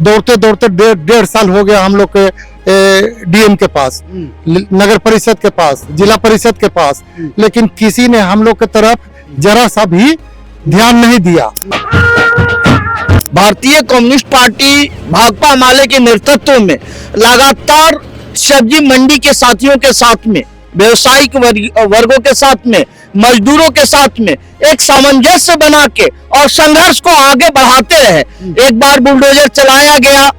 दौड़ते दौड़ते डेढ़ साल हो गया हम लोग के डीएम के पास, नगर परिषद के पास, जिला परिषद के पास, लेकिन किसी ने हम लोग के तरफ जरा सा भी ध्यान नहीं दिया। भारतीय कम्युनिस्ट पार्टी भाकपा माले के नेतृत्व में लगातार सब्जी मंडी के साथियों के साथ में, व्यवसायिक वर्गों के साथ में, मजदूरों के साथ में एक सामंजस्य बना के और संघर्ष को आगे बढ़ाते रहे। एक बार बुलडोजर चलाया गया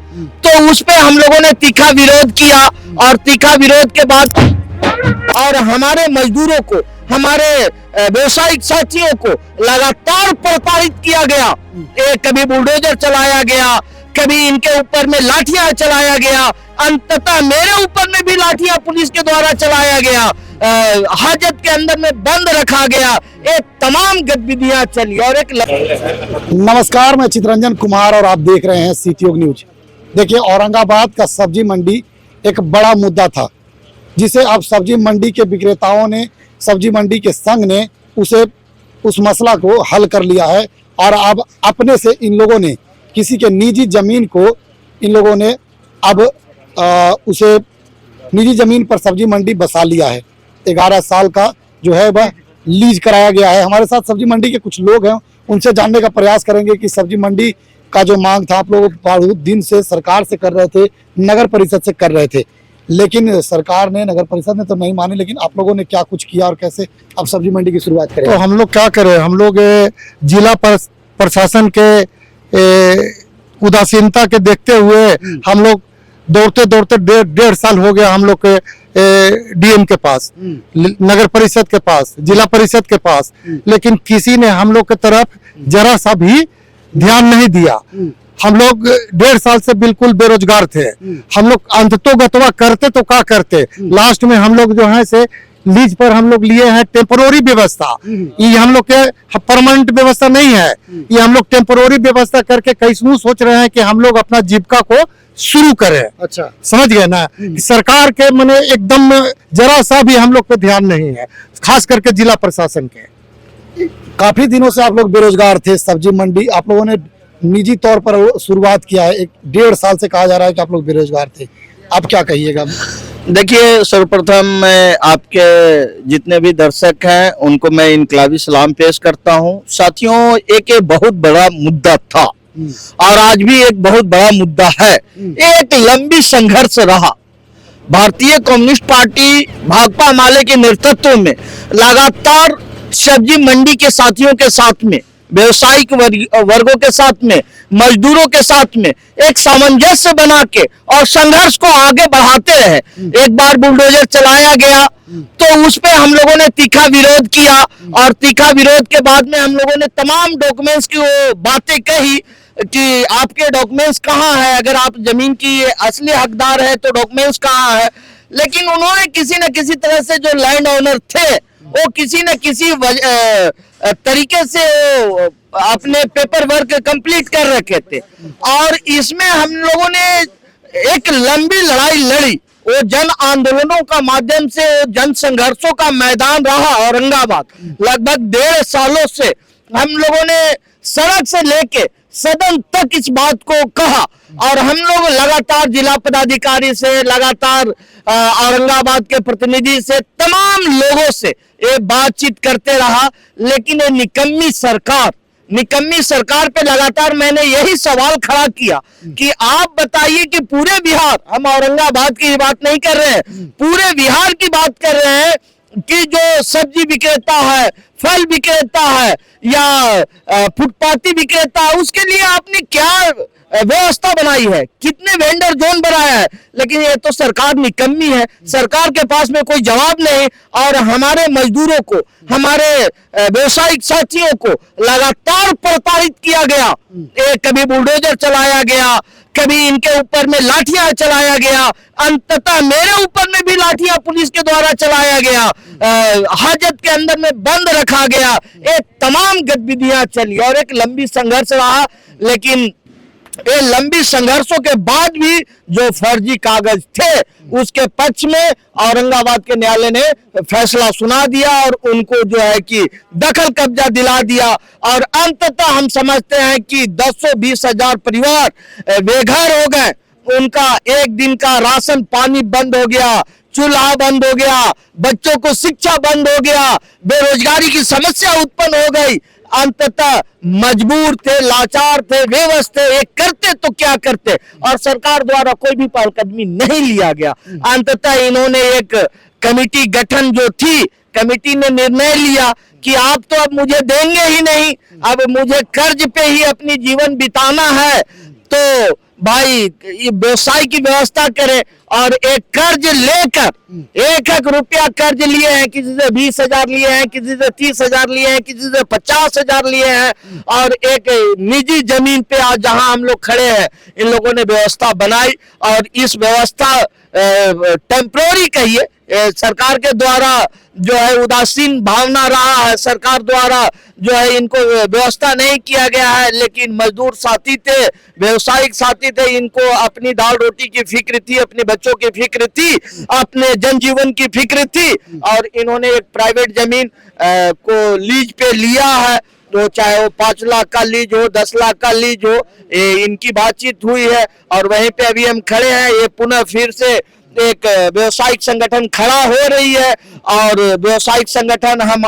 तो उस पे हम लोगों ने तीखा विरोध किया और तीखा विरोध के बाद और हमारे मजदूरों को, हमारे व्यवसायिक साथियों को लगातार प्रताड़ित किया गया। कभी बुलडोजर चलाया गया, कभी इनके ऊपर में लाठियां चलाया गया, अंततः मेरे ऊपर में भी लाठियां पुलिस के द्वारा चलाया गया, हाजत के अंदर में बंद रखा गया। ये तमाम गतिविधियां चली और एक नमस्कार, मैं चितरंजन कुमार और आप देख रहे हैं सीटीओ न्यूज। देखिए, औरंगाबाद का सब्जी मंडी एक बड़ा मुद्दा था, जिसे अब सब्जी मंडी के विक्रेताओं ने, सब्जी मंडी के संघ ने उस मसला को हल कर लिया है और अब अपने से इन लोगों ने किसी के निजी जमीन को इन लोगों ने अब उसे निजी जमीन पर सब्जी मंडी बसा लिया है। 11 साल का जो है वह लीज कराया गया है। हमारे साथ सब्जी मंडी के कुछ लोग हैं, उनसे जानने का प्रयास करेंगे कि सब्जी मंडी का जो मांग था आप लोग बहुत दिन से सरकार से कर रहे थे, नगर परिषद से कर रहे थे, लेकिन सरकार ने, नगर परिषद ने तो नहीं मानी, लेकिन आप लोगों ने क्या कुछ किया और कैसे अब सब्जी मंडी की शुरुआत करें? तो हम लोग क्या करें, हम लोग जिला प्रशासन के उदासीनता के देखते हुए हम लोग दौड़ते दौड़ते डेढ़ साल हो गया हम लोग के डीएम के पास, नगर परिषद के पास, जिला परिषद के पास, लेकिन किसी ने हम लोग के तरफ जरा सा भी ध्यान नहीं दिया। हम लोग 1.5 साल से बिल्कुल बेरोजगार थे। हम लोग अंततोगत्वा करते तो क्या करते, लास्ट में हम लोग जो है से लीज पर हम लोग लिए हैं टेम्पोररी व्यवस्था। ये हम लोग के परमानेंट व्यवस्था नहीं है, ये हम लोग टेम्पोररी व्यवस्था करके कैसे सोच रहे हैं कि हम लोग अपना जीविका को शुरू करें। अच्छा, समझ गए ना, सरकार के मने एकदम जरा सा भी हम लोग पे ध्यान नहीं है, खास करके जिला प्रशासन के। काफी दिनों से आप लोग बेरोजगार थे। सब्जी मंडी आप लोगों ने निजी तौर पर शुरुआत किया है। 1.5 साल से कहा जा रहा है कि आप लोग बेरोजगार थे, आप क्या कहिएगा? देखिए, सर्वप्रथम मैं आपके जितने भी दर्शक हैं उनको मैं इनकलाबी सलाम पेश करता हूं। साथियों, एक बहुत बड़ा मुद्दा था और आज भी एक बहुत बड़ा मुद्दा है। एक लंबी संघर्ष रहा। भारतीय कम्युनिस्ट पार्टी भाकपा माले के नेतृत्व में लगातार सब्जी मंडी के साथियों के साथ में, व्यवसायिक वर्गों के साथ में, मजदूरों के साथ में एक सामंजस्य बना के और संघर्ष को आगे बढ़ाते रहे। एक बार बुलडोजर चलाया गया तो उस पे हम लोगों ने तीखा विरोध किया और तीखा विरोध के बाद में हम लोगों ने तमाम डॉक्यूमेंट्स की वो बातें कही कि आपके डॉक्यूमेंट्स कहाँ है, अगर आप जमीन की असली हकदार है तो डॉक्यूमेंट्स कहाँ है। लेकिन उन्होंने किसी न किसी तरह से जो लैंड ओनर थे वो किसी न किसी तरीके से अपने पेपर वर्क कंप्लीट कर रखे थे और इसमें हम लोगों ने एक लंबी लड़ाई लड़ी। वो जन आंदोलनों का माध्यम से, जन संघर्षों का मैदान रहा औरंगाबाद। लगभग 1.5 सालों से हम लोगों ने सड़क से लेके सदन तक इस बात को कहा और हम लोग लगातार जिला पदाधिकारी से, लगातार औरंगाबाद के प्रतिनिधि से, तमाम लोगों से ये बातचीत करते रहा। लेकिन ये निकम्मी सरकार पे लगातार मैंने यही सवाल खड़ा किया कि आप बताइए कि पूरे बिहार, हम औरंगाबाद की बात नहीं कर रहे हैं, पूरे बिहार की बात कर रहे हैं कि जो सब्जी विक्रेता है, फल विक्रेता है या फुटपाथी विक्रेता है, उसके लिए आपने क्या व्यवस्था बनाई है, कितने वेंडर जोन बनाया है। लेकिन ये तो सरकार निकम्मी है, सरकार के पास में कोई जवाब नहीं और हमारे मजदूरों को, हमारे व्यवसायिक साथियों को लगातार प्रताड़ित किया गया। कभी बुलडोजर चलाया गया, कभी इनके ऊपर में लाठियां चलाया गया, अंततः मेरे ऊपर में भी लाठियां पुलिस के द्वारा चलाया गया, हाजत के अंदर में बंद रखा गया। ये तमाम गतिविधियां चली और एक लंबी संघर्ष रहा। लेकिन ये लंबी संघर्षों के बाद भी जो फर्जी कागज थे उसके पक्ष में औरंगाबाद के न्यायालय ने फैसला सुना दिया और उनको जो है कि दखल कब्जा दिला दिया। और अंततः हम समझते हैं कि 10-20 परिवार बेघर हो गए, उनका एक दिन का राशन पानी बंद हो गया, चूल्हा बंद हो गया, बच्चों को शिक्षा बंद हो गया, बेरोजगारी की समस्या उत्पन्न हो गई। अंततः मजबूर थे, लाचार थे, बेबस थे, ये करते तो क्या करते, और सरकार द्वारा कोई भी पहलकदमी नहीं लिया गया। अंततः इन्होंने एक कमेटी गठन जो थी, कमेटी ने निर्णय लिया कि आप तो अब मुझे देंगे ही नहीं, अब मुझे कर्ज पे ही अपनी जीवन बिताना है, तो भाई ये व्यवसाय की व्यवस्था करें। और एक कर्ज लेकर 1 रुपया कर्ज लिए हैं, किसी से 20,000 लिए हैं, किसी से 30,000 लिए हैं, किसी से 50,000 लिए हैं, और एक निजी जमीन पे आज जहां हम लोग खड़े हैं इन लोगों ने व्यवस्था बनाई। और इस व्यवस्था टेम्पररी कहिए, सरकार के द्वारा जो है उदासीन भावना रहा है, सरकार द्वारा जो है इनको व्यवस्था नहीं किया गया है, लेकिन मजदूर साथी थे, व्यवसायिक साथी थे, इनको अपनी दाल रोटी की फिक्र थी, अपने बच्चों की फिक्र थी, अपने जनजीवन की फिक्र थी, और इन्होंने एक प्राइवेट जमीन को लीज पे लिया है, तो चाहे वो 5 लाख का लीज हो, 10 लाख का लीज हो, इनकी बातचीत हुई है। और वहीं पे अभी हम खड़े हैं, ये पुनः फिर से एक व्यवसायिक संगठन खड़ा हो रही है, और व्यवसायिक संगठन हम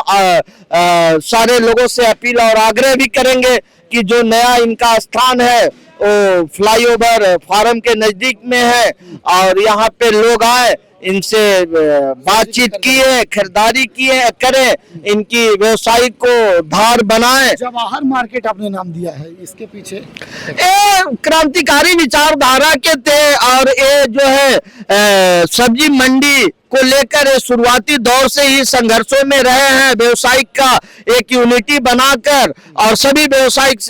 सारे लोगों से अपील और आग्रह भी करेंगे कि जो नया इनका स्थान है वो फ्लाईओवर फार्म के नजदीक में है, और यहाँ पे लोग आए, इनसे बातचीत किए, खरीदारी किए, करें, इनकी व्यवसाय को धार बनाएं। जवाहर मार्केट आपने नाम दिया है, इसके पीछे ये क्रांतिकारी विचारधारा के थे, और ये जो है सब्जी मंडी को लेकर शुरुआती दौर से ही संघर्षों में रहे हैं, व्यवसायिक का एक यूनिटी बनाकर और सभी व्यवसायिक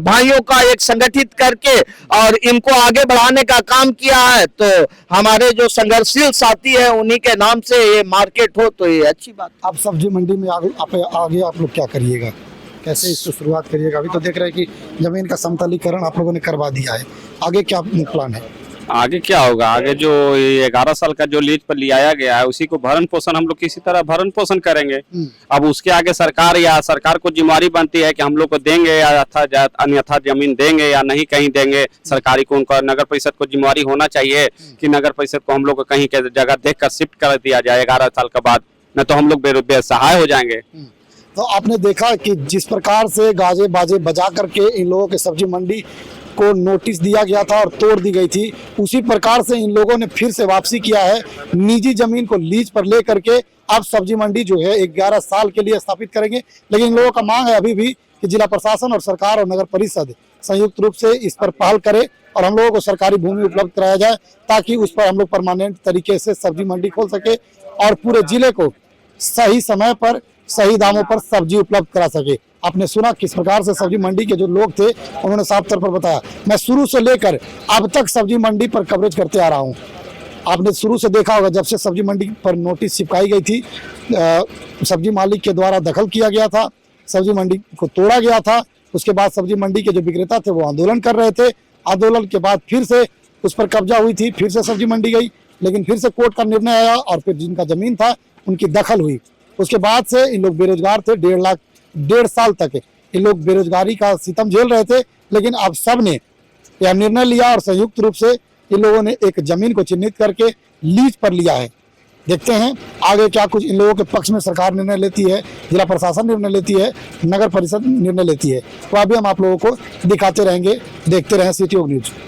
भाइयों का एक संगठित करके और इनको आगे बढ़ाने का काम किया है। तो हमारे जो संघर्षशील साथी है उन्हीं के नाम से ये मार्केट हो तो ये अच्छी बात। आप सब्जी मंडी में आगे आप लोग क्या करिएगा, कैसे इसको शुरुआत करिएगा? अभी तो देख रहे हैं कि जमीन का समतलीकरण आप लोगों ने करवा दिया है, आगे क्या प्लान है? आगे क्या होगा? आगे जो 11 साल का जो लीज पर लिया गया है उसी को भरण पोषण हम लोग किसी तरह भरण पोषण करेंगे। अब उसके आगे सरकार को जिम्मेवारी बनती है कि हम लोग को देंगे या अन्यथा जमीन देंगे या नहीं कहीं देंगे। सरकारी को उनका नगर परिषद को जिम्मेवारी होना चाहिए कि नगर परिषद को हम लोग को कहीं के जगह देख कर शिफ्ट कर दिया जाए 11 साल के बाद, न तो हम लोग बेसहाय हो जाएंगे। तो आपने देखा कि जिस प्रकार से गाजे बाजे बजा करके इन लोगों के सब्जी मंडी को नोटिस दिया गया था और तोड़ दी गई थी, उसी प्रकार से इन लोगों ने फिर से वापसी किया है, निजी जमीन को लीज पर ले करके अब सब्जी मंडी जो है 11 साल के लिए स्थापित करेंगे। लेकिन इन लोगों का मांग है अभी भी कि जिला प्रशासन और सरकार और नगर परिषद संयुक्त रूप से इस पर पहल करे और हम लोगों को सरकारी भूमि उपलब्ध कराया जाए, ताकि उस पर हम लोग परमानेंट तरीके से सब्जी मंडी खोल सके और पूरे जिले को सही समय पर सही दामों पर सब्जी उपलब्ध करा सके। आपने सुना किस प्रकार से सब्जी मंडी के जो लोग थे उन्होंने साफ तौर पर बताया। मैं शुरू से लेकर अब तक सब्जी मंडी पर कवरेज करते आ रहा हूं। आपने शुरू से देखा होगा जब से सब्जी मंडी पर नोटिस चिपकाई गई थी, सब्जी मालिक के द्वारा दखल किया गया था, सब्जी मंडी को तोड़ा गया था। उसके बाद सब्जी मंडी के जो विक्रेता थे वो आंदोलन कर रहे थे, आंदोलन के बाद फिर से उस पर कब्जा हुई थी, फिर से सब्जी मंडी गई, लेकिन फिर से कोर्ट का निर्णय आया और फिर जिनका जमीन था उनकी दखल हुई। उसके बाद से इन लोग बेरोजगार थे, 1.5 साल तक इन लोग बेरोजगारी का सितम झेल रहे थे। लेकिन अब सब ने यह निर्णय लिया और संयुक्त रूप से इन लोगों ने एक जमीन को चिन्हित करके लीज पर लिया है। देखते हैं आगे क्या कुछ इन लोगों के पक्ष में सरकार निर्णय लेती है, जिला प्रशासन निर्णय लेती है, नगर परिषद निर्णय लेती है। तो अभी हम आप लोगों को दिखाते रहेंगे, देखते रहें सिटी न्यूज।